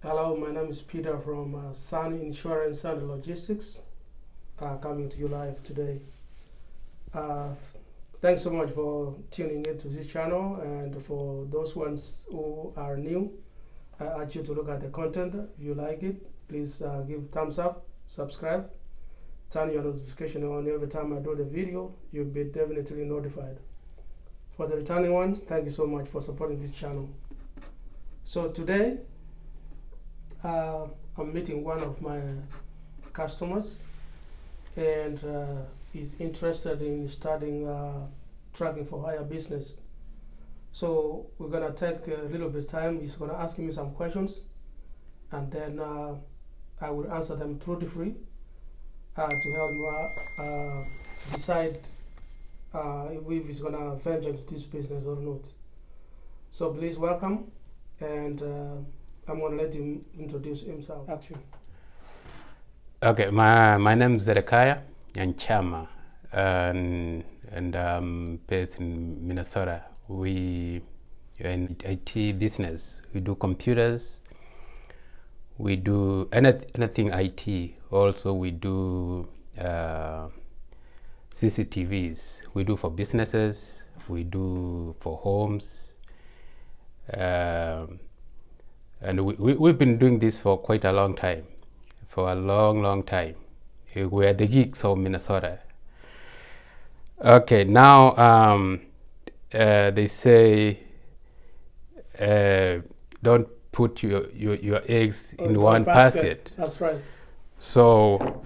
Hello, my name is Peter from Sun Insurance and Logistics, coming to you live today. Uh, Thanks so much for tuning into this channel, and for those ones who are new, I urge you to look at the content. If you like it, please give thumbs up, subscribe, turn your notification on every time I do the video. You'll be definitely notified. For the returning ones, thank you so much for supporting this channel. So today, I'm meeting one of my customers, and he's interested in starting trucking for hire business. So we're gonna take a little bit of time. He's gonna ask me some questions, and then I will answer them truthfully to help him decide if he's gonna venture into this business or not. So please welcome, and I'm gonna let him introduce himself. Actually, Okay, my name is Zedekia Nyanchama, and I'm based in Minnesota. We are in IT business. We do computers. We do anything IT. Also, we do CCTVs. We do for businesses. We do for homes. And we've been doing this for quite a long time. For a long time. We are the Geeks of Minnesota. Okay, now they say don't put your eggs in one basket. That's right. So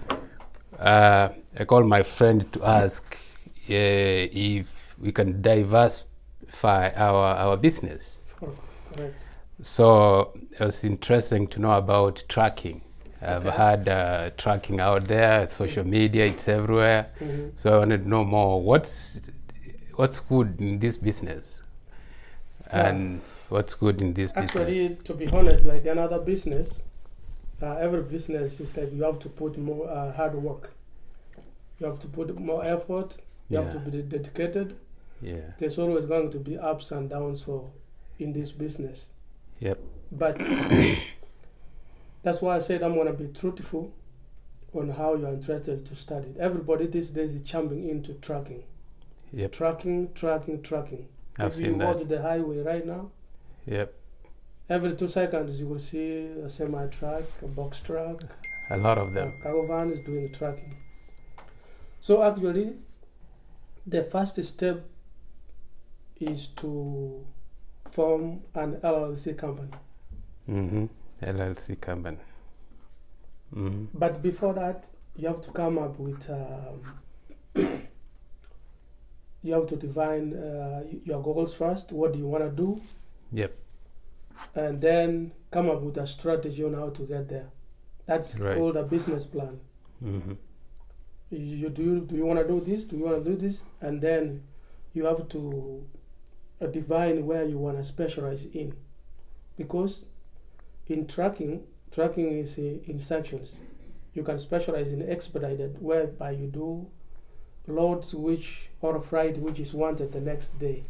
I called my friend to ask if we can diversify our business. Correct. So it was interesting to know about tracking. I've had tracking out there, social media, it's everywhere. So I wanted to know more. What's good in this business, and what's good in this business? Actually, to be honest, like another business, every business is like you have to put more hard work. You have to put more effort. You have to be dedicated. Yeah. There's always going to be ups and downs in this business. Yep. But that's why I said I'm gonna be truthful on how you're interested to start it. Everybody these days is jumping into trucking. Yep. Trucking. I've If seen you that. go to the highway right now, Yep. every 2 seconds you will see a semi-truck, a box truck, A lot of them. a cargo van is doing the trucking. So actually, the first step is to form an LLC company. LLC company. But before that, you have to come up with you have to define your goals first. What do you want to do? Yep. And then come up with a strategy on how to get there. That's called a business plan. Do you want to do this? Do you want to do this? And then you have to define where you want to specialize in, because in trucking is in sections. You can specialize in expedited, whereby you do loads or freight which is wanted the next day.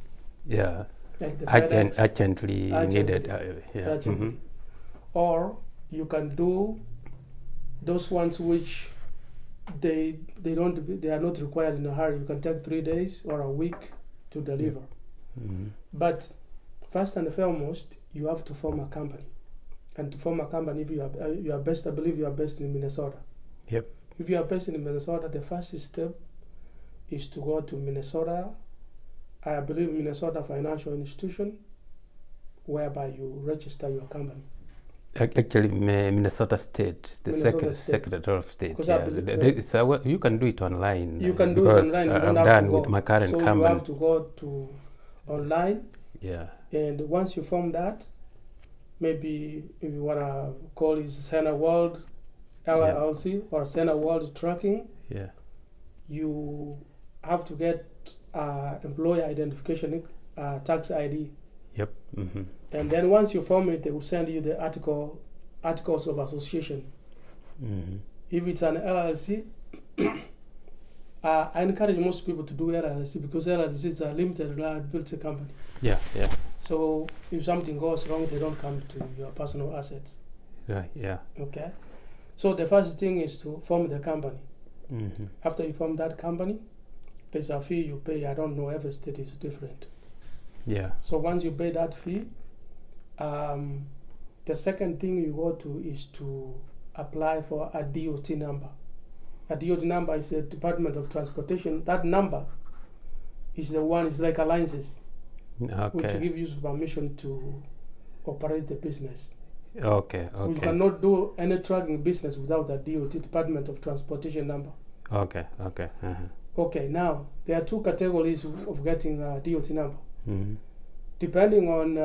Yeah. Like the urgently needed. Urgently. Or you can do those ones which they are not required in a hurry. You can take 3 days or a week to deliver. But first and foremost, you have to form a company. And to form a company, if you are based, I believe you are based in Minnesota. Yep. If you are based in Minnesota, the first step is to go to Minnesota. I believe Minnesota Financial Institution, whereby you register your company. Actually, Minnesota State, the Secretary of State. You can do it online. You can do it online. I've done with my current company. You have to go to online. Yeah. And once you form that, maybe if you want to call it Zenaworld LLC or Zenaworld Trucking, you have to get employer identification, tax ID. Yep. And then once you form it, they will send you the articles of association. If it's an LLC, I encourage most people to do LLC, because LLC is a limited liability company. Yeah. So if something goes wrong, they don't come to your personal assets. Right. Yeah. Okay. So the first thing is to form the company. Mm-hmm. After you form that company, there's a fee you pay. I don't know, every state is different. Yeah. So once you pay that fee, the second thing you go to is to apply for a DOT number. A DOT number is a Department of Transportation. That number is the one, it's like a license, which Okay. gives you permission to operate the business. Okay. So you Okay. cannot do any trucking business without the DOT, Department of Transportation number. Okay. Okay. Uh-huh. Okay, now there are two categories of getting a DOT number. Mm-hmm. Depending on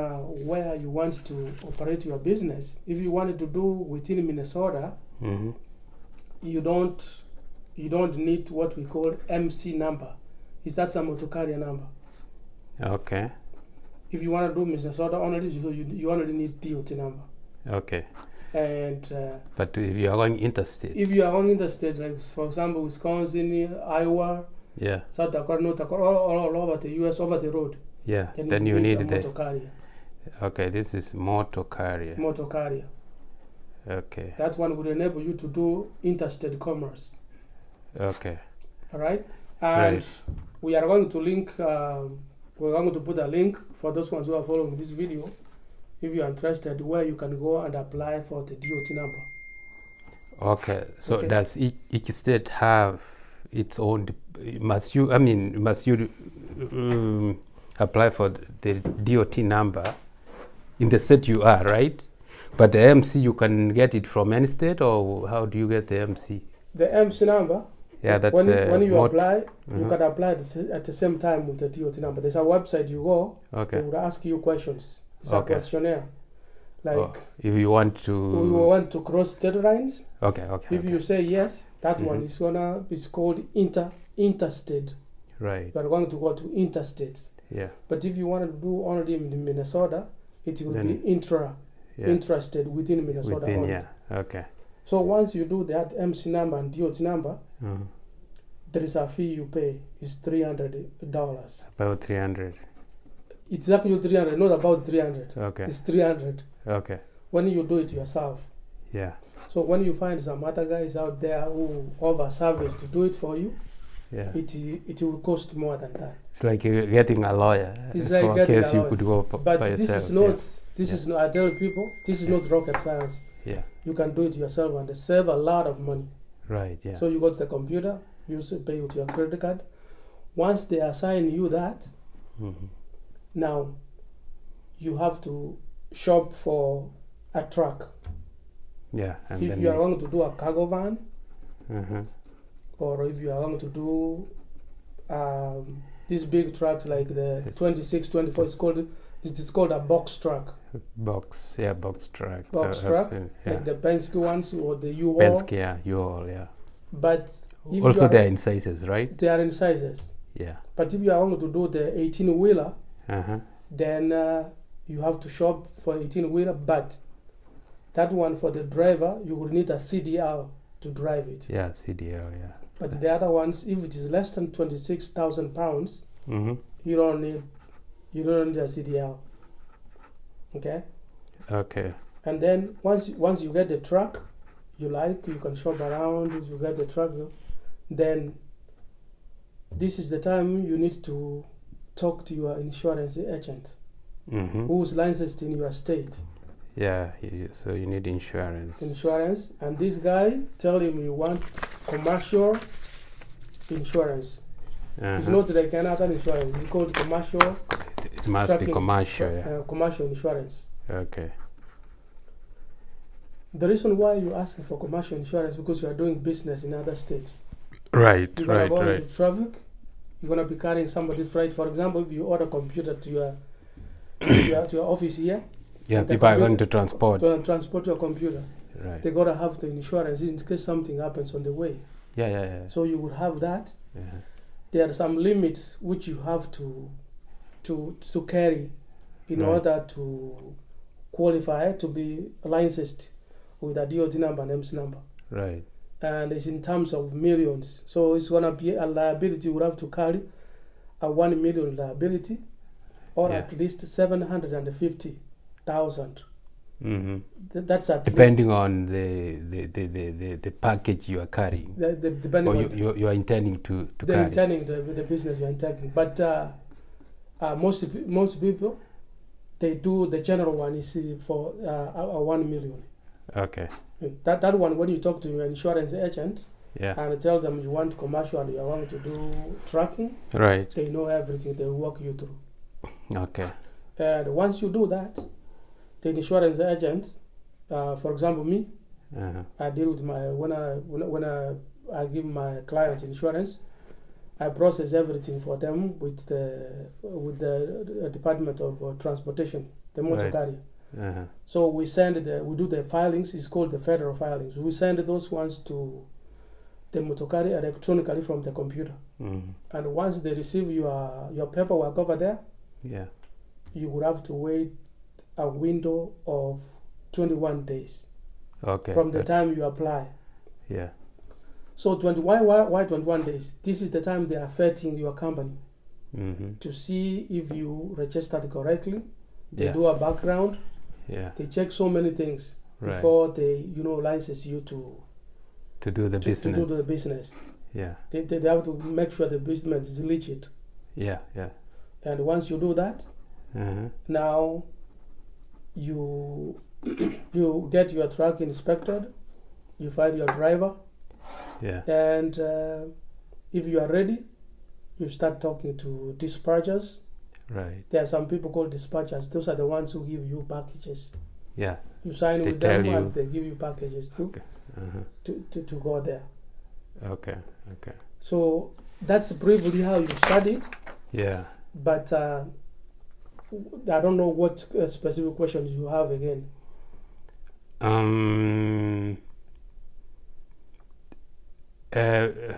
where you want to operate your business, if you wanted to do within Minnesota, Mm-hmm. you don't need what we call MC number. That's a motor carrier number. Okay. If you want to do Minnesota only, you only need DOT number. Okay. And But if you are going interstate. if you are on interstate, like for example Wisconsin, Iowa, Yeah. South Dakota, North Dakota, all over the U.S. over the road, Yeah. Then you a need motor the. carrier. Okay. This is motor carrier. Motor carrier. Okay. That one would enable you to do interstate commerce. Okay. All right, and Right. we are going to link. We're going to put a link for those ones who are following this video. If you are interested, where you can go and apply for the DOT number. Okay. So Okay. does each state have its own? Must you? I mean, must you apply for the DOT number in the state you are, right? But the MC, you can get it from any state, or how do you get the MC? The MC number. Yeah, that's when you apply, you Mhm. can apply at the same time with the DOT number. There's a website you go. Okay. They would ask you questions. It's a Okay. questionnaire. Like Oh, if you want to. we want to cross state lines. Okay. Okay. If okay. you say yes, that one Mhm. is called interstate. Right. You are going to go to interstate. Yeah. But if you want to do only in Minnesota, it will Then- be Yeah. intrastate within Minnesota Within. only. Yeah. Okay. So once you do that MC number and DOT number, Mhm. there is a fee you pay. It's $300. About 300. It's actually 300, not about 300. Okay. It's 300 Okay. when you do it yourself. Yeah. So when you find some other guys out there who offer service to do it for you, Yeah. it will cost more than that. It's like you're getting a lawyer It's for like a getting case a you lawyer. could go But by this yourself. is not. This Yeah. is not. I tell people, this is not rocket science. Yeah. You can do it yourself and save a lot of money. Right. Yeah. So you go to the computer, you pay with your credit card. Once they assign you that, Mhm. now you have to shop for a truck. Yeah. And If then you are going to do a cargo van, Mhm. or if you are going to do these big trucks like the Yes. 26, 24, it's called a box truck. Box. Yeah. Box truck. Box I've truck, seen, yeah. like the Penske ones or the U-Haul. Penske. Yeah. U-Haul. Yeah. But if Also, you are, they're in sizes, right? they are in sizes. Yeah. But if you are going to do the 18-wheeler, Uh-huh. then you have to shop for 18-wheeler. But that one for the driver, you will need a CDL to drive it. Yeah. CDL. Yeah. But the other ones, if it is less than 26,000 pounds, Mm-hmm. you don't need a CDL. Okay. Okay. And then once you get the truck you can shop around. You get the truck, then this is the time you need to talk to your insurance agent Mm-hmm. who's licensed in your state. Yeah. So you need insurance. And this guy, tell him you want commercial insurance. It's Uh-huh. not like another insurance. It's called commercial. It must be trucking, commercial. Yeah. Commercial insurance. Okay. The reason why you're asking for commercial insurance because you are doing business in other states. Right. You're gonna Right. go Right. into traffic. You're gonna be carrying somebody's freight. For example, if you order a computer to your to your office here, Yeah. the People are going computer- to transport. to transport your computer, Right. they gotta have the insurance in case something happens on the way. Yeah. Yeah. Yeah. So you would have that. Yeah. There are some limits which you have to carry in Right. order to qualify to be licensed with a DOT number and MC number. Right. And it's in terms of millions. So it's gonna be a liability. You would have to carry a 1 million liability, or Yeah. at least 750,000 Mm-hmm. That's at Depending least, on the package you are carrying, depending or on you are intending to the carry. intending the business you're intending. But most people, they do the general one is for 1 million. Okay. That one, when you talk to your insurance agent Yeah. and tell them you want commercial, you want to do trucking, Right. they know everything. They walk you through. Okay. And once you do that, the insurance agent, for example, me, Uh-huh. I deal with my when I give my clients insurance, I process everything for them with the Department of Transportation, the motor Right. carrier. Uh-huh. So we do the filings. It's called the federal filings. We send those ones to the motor carrier electronically from the computer. Mm-hmm. And once they receive your paperwork over there, Yeah. you would have to wait a window of 21 days Okay. from the time you apply. Yeah. So why 21 days? This is the time they are vetting your company Mm-hmm. to see if you registered correctly. They Yeah. do a background. Yeah. They check so many things Right. before they license you to do the business. do the business. Yeah. They have to make sure the business is legit. Yeah. Yeah. And once you do that, Uh-huh. now you you get your truck inspected, you find your driver, Yeah. and if you are ready, you start talking to dispatchers. Right. There are some people called dispatchers. Those are the ones who give you packages. Yeah. You sign They with them tell you. and they give you packages too, Okay. Uh-huh. to go there. Okay. Okay. So that's briefly how you studied. Yeah. But I don't know what specific questions you have again.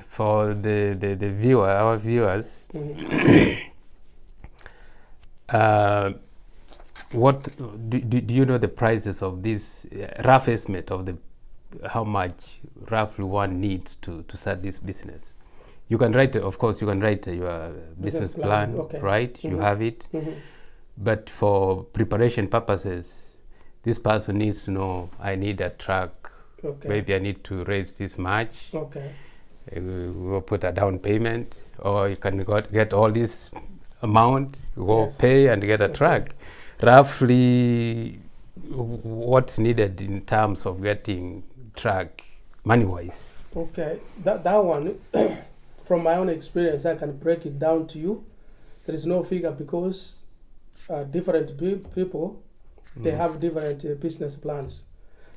For the viewer, our viewers, what do you know the prices of this rough estimate of the how much roughly one needs to start this business? You can write, of course, you can write your business plan, okay. right? You have it. Mm-hmm. But for preparation purposes, this person needs to know, I need a truck. Okay. Maybe I need to raise this much. Okay. We'll put a down payment, or you can get all this amount, go Yes. pay and get a Okay. truck. Roughly, what's needed in terms of getting truck money-wise? Okay. That one, from my own experience, I can break it down to you. There is no figure because different people, they have different business plans.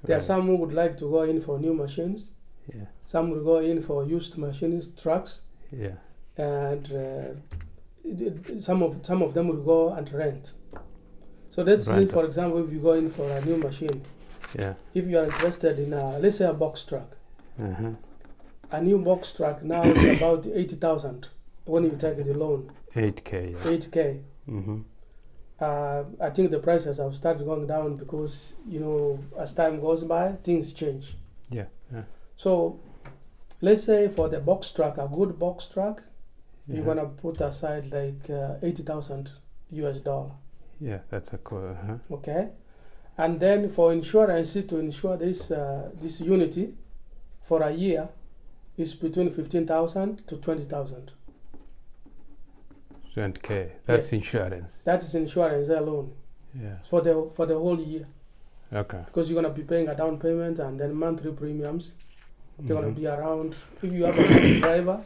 There are Right. some who would like to go in for new machines. Yeah. Some will go in for used machines, trucks, Yeah. and some of them will go and rent. So let's say, Rent. for example, if you go in for a new machine, Yeah. if you are interested in let's say a box truck, Uh-huh. a new box truck now is about 80,000 when you take the loan, 8K. Yeah. 8K. Mm-hmm. I think the prices have started going down because as time goes by, things change. Yeah. Yeah. So let's say for the box truck, a good box truck, you're Yeah. gonna put aside like $80,000 US. Yeah, that's a cool. Uh-huh. Okay, and then for insurance, to insure this unity for a year is between 15,000 to 20,000. 20K. That's Yes. insurance. That is insurance alone Yeah. for the whole year, Okay. because you're gonna be paying a down payment and then monthly premiums. They're gonna Mhm. be around. If you have a good driver,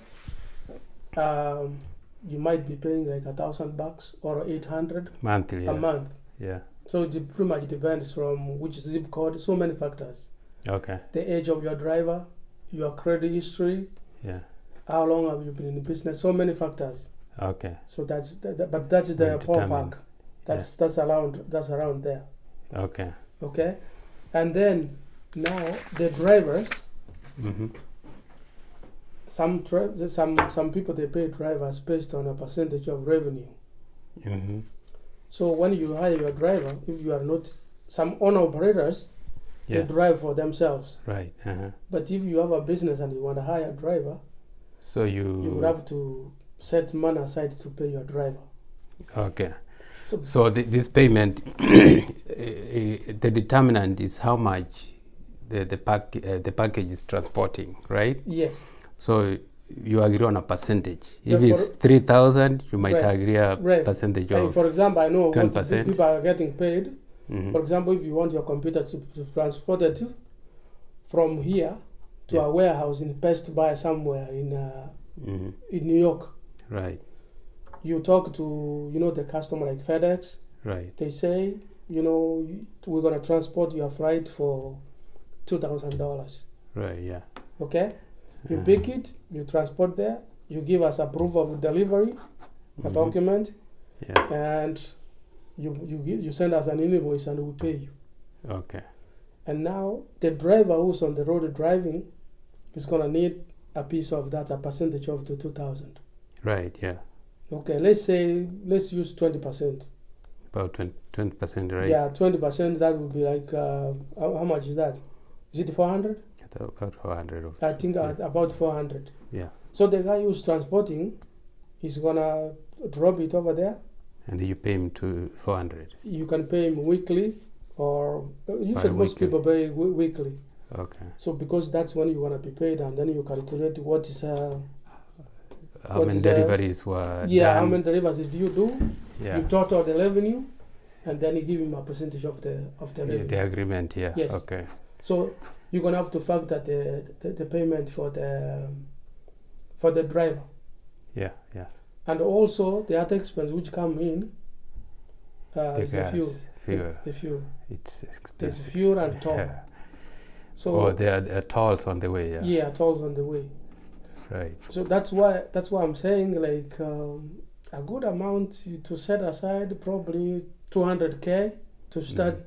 you might be paying like $1,000 or 800 Monthly. a Yeah. month. Yeah. So it pretty much depends from which zip code. So many factors: Okay. the age of your driver, your credit history, Yeah. how long have you been in the business. So many factors. Okay. So but that's the Will determine. ballpark. That's around there. Okay. Okay, and then now the drivers. Mm-hmm. Some people, they pay drivers based on a percentage of revenue. Mm-hmm. So when you hire your driver, if you are not, some owner operators, Yeah. they drive for themselves. Right. Uh-huh. But if you have a business and you want to hire a driver, So you would have to set money aside to pay your driver. Okay. So this payment, the determinant is how much the package is transporting, right? Yes. So you agree on a percentage. Yeah, If it's 3,000, you might Right. agree a Right. percentage Like, of for example, I know what 10%. people are getting paid. Mhm. For example, if you want your computer to transport it from here to Yeah. a warehouse in Best Buy somewhere Mhm. in New York, Right, you talk to the customer like FedEx. right, They say we're gonna transport your freight for $2,000. right, yeah. Okay, you Uh-huh. pick it, you transport there, you give us a proof of delivery, a Mhm. document, Yeah, and you send us an invoice and we pay you. okay. And now the driver who's on the road driving is gonna need a piece of that, a percentage of the 2,000. Right, yeah. Okay, let's use 20%. About 20%, right? Yeah, 20%. That would be like how much is that? Is it 400? About 400. I think about 400. Yeah. So the guy who's transporting is gonna drop it over there. And you pay him to 400. You can pay him weekly, or usually most Bi-weekly. people pay weekly. Okay. So because that's when you're gonna be paid, and then you calculate what is How What many is deliveries were yeah, done? how many deliveries did you do? Yeah. You total the revenue, and then you give him a percentage of the Yeah, revenue. the agreement, yeah. Yes. Okay. So you're gonna have to factor the payment for the driver, Yeah, yeah. and also the other expense which come in The is the fuel. fuel. The fuel. It's There's expensive. fuel and toll. Yeah. So Oh, there are tolls on the way, yeah. yeah, tolls on the way. Right. So that's why I'm saying like a good amount to set aside, probably 200K to start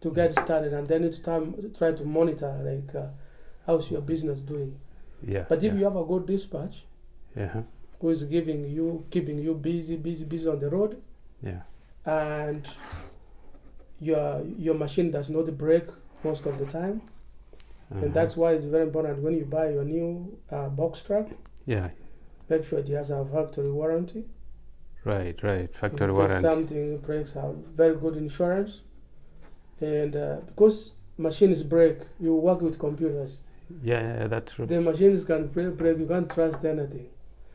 to get started, and then it's time try to monitor like how's your business doing. Yeah. But if yeah. you have a good dispatch Yeah. who is keeping you busy on the road, Yeah. and your machine does not break most of the time, Uh-huh. and that's why it's very important when you buy your new box truck, Yeah. make sure it has a factory warranty. Right. Factory If warranty. something breaks, have very good insurance, and because machines break, you work with computers. Yeah, that's true. The machines can break. You can't trust anything.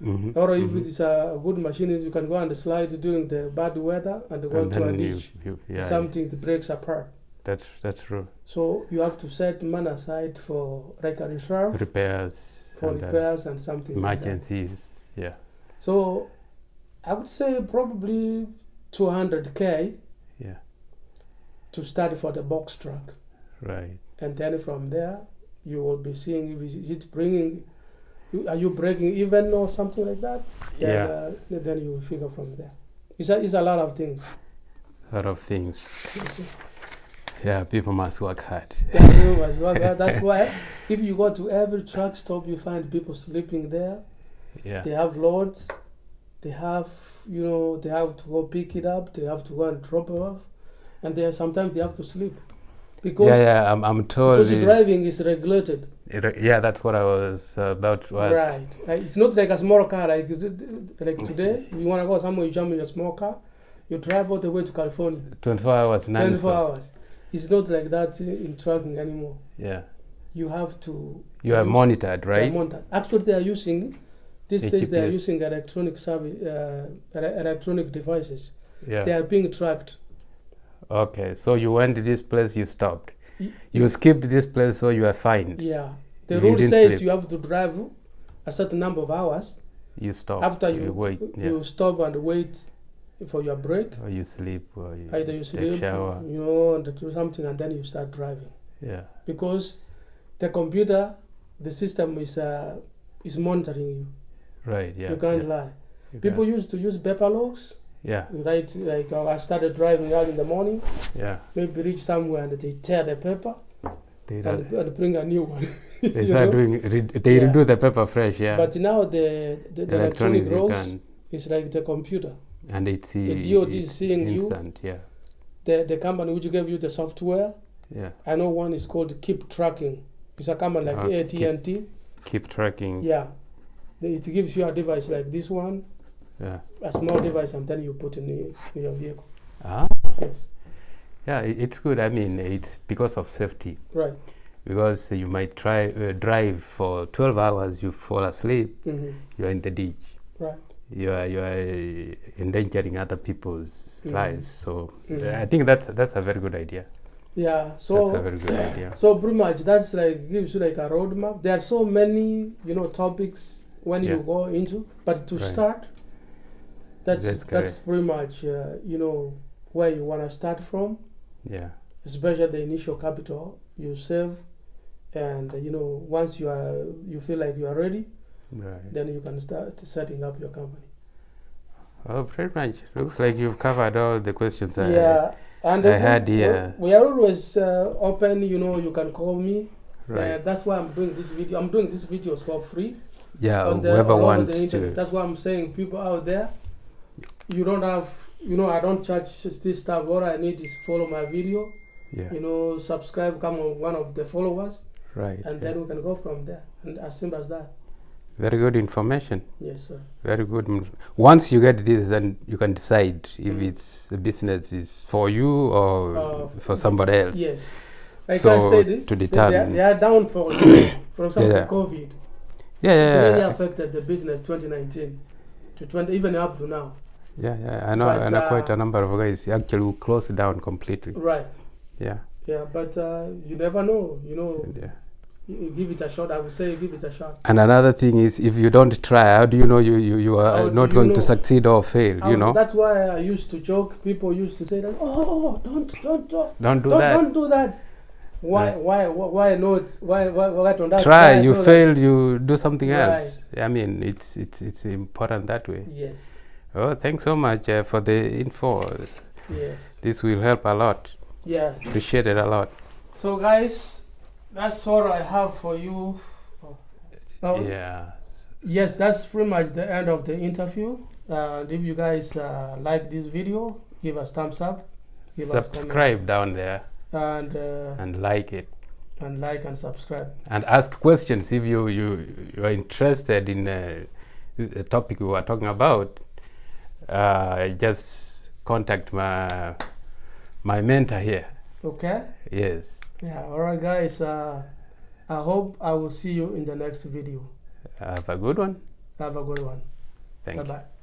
Mhm. Or if Mhm. it is a good machine, you can go and slide during the bad weather and go And into a then ditch. yeah, Something that breaks apart. that's true. So you have to set money aside for like a reserve Repairs for and repairs and something like that. emergencies. Yeah. So I would say probably 200K Yeah. to start for the box truck, Right. and then from there you will be seeing if is it bringing. Are you breaking even or something like that? Yeah. Then you will figure from there. It's a lot of things. A lot of things. Yeah, people must work hard. That's why if you go to every truck stop, you find people sleeping there. Yeah. They have loads. They have they have to go pick it up. They have to go and drop it off, and sometimes they have to sleep because I'm told. because driving is regulated. Yeah, that's what I was about to ask. Right. It's not like a small car. Like today, you want to go somewhere, you jump in a small car, you drive all the way to California. 24 hours, 24 hours. It's not like that in trucking anymore. Yeah. You have to. You are monitored, They are right? monitored. Actually, they are using these days. They are GPS. using electronic electronic devices. Yeah. They are being tracked. Okay, so you went to this place, you stopped. Y- You skipped this place, so you are fined. Yeah. The You rule didn't says sleep. you have to drive a certain number of hours. You stop. After you wait, yeah. you stop and wait for your break. Or you sleep, or you Either you take sleep, shower. and do something, and then you start driving. Yeah. Because the computer, the system is monitoring you. Right. Yeah. You can't yeah. lie. You People can't- used to use paper logs. Yeah. Right, like I started driving early in the morning, Yeah. maybe reach somewhere and they tear the paper They and bring a new one. They you start know? doing. They Yeah. redo the paper fresh. Yeah. But now the electronic Electronics you roads can, is like the computer. and it's DOD is it's seeing you. instant. Yeah. The company which gave you the software, Yeah. I know one is called Keep Tracking. It's a company like Okay, AT&T. Keep tracking. Yeah, it gives you a device like this one, Yeah. a small device, and then you put in your vehicle. Ah. Yes. Yeah, it's good. I mean, it's because of safety. Right. Because you might drive for 12 hours, you fall asleep, you're in the ditch. Right. You are endangering other people's lives. So I think that's a very good idea. Yeah. So that's a very good idea. So pretty much that's like gives you like a roadmap. There are so many topics when you go into, but to start, that's pretty much where you want to start from. Yeah. Especially the initial capital you save, and once you feel like you are ready, then you can start setting up your company. Oh, pretty much. Looks like you've covered all the questions and I had here. We are always open. You can call me. Right. That's why I'm doing this video. I'm doing these videos for free. Yeah, whoever wants to. That's why I'm saying, people out there, you don't have, I don't charge this stuff. All I need is follow my video. Yeah. Subscribe, become one of the followers. Right. And then we can go from there. And as simple as that. Very good information. Yes, sir. Very good. Once you get this, then you can decide if the business is for you or for somebody else. Yes. Like so I said, to determine. They are down for example, COVID. Yeah. It really affected the business 2019 to even up to now. Yeah. I know. I know quite a number of guys actually closed down completely. Right. Yeah. Yeah, but you never know. Yeah. You give it a shot. I would say give it a shot. And another thing is, if you don't try, how do you know you are not going to succeed or fail? That's why I used to joke. People used to say that. Oh, don't do that. Why not? Why don't I try? You fail. You do something else. I mean, it's important that way. Yes. Oh, thanks so much for the info. Yes. This will help a lot. Yeah. Appreciate it a lot. So, guys, that's all I have for you. Yeah. Yes, that's pretty much the end of the interview. If you guys like this video, give us thumbs up. Subscribe down there. And like it. And like and subscribe. And ask questions if you are interested in the topic we were talking about. Just contact my mentor here. Okay. Yes. Yeah. All right, guys. I hope I will see you in the next video. Have a good one. Have a good one. Thank you. Bye-bye.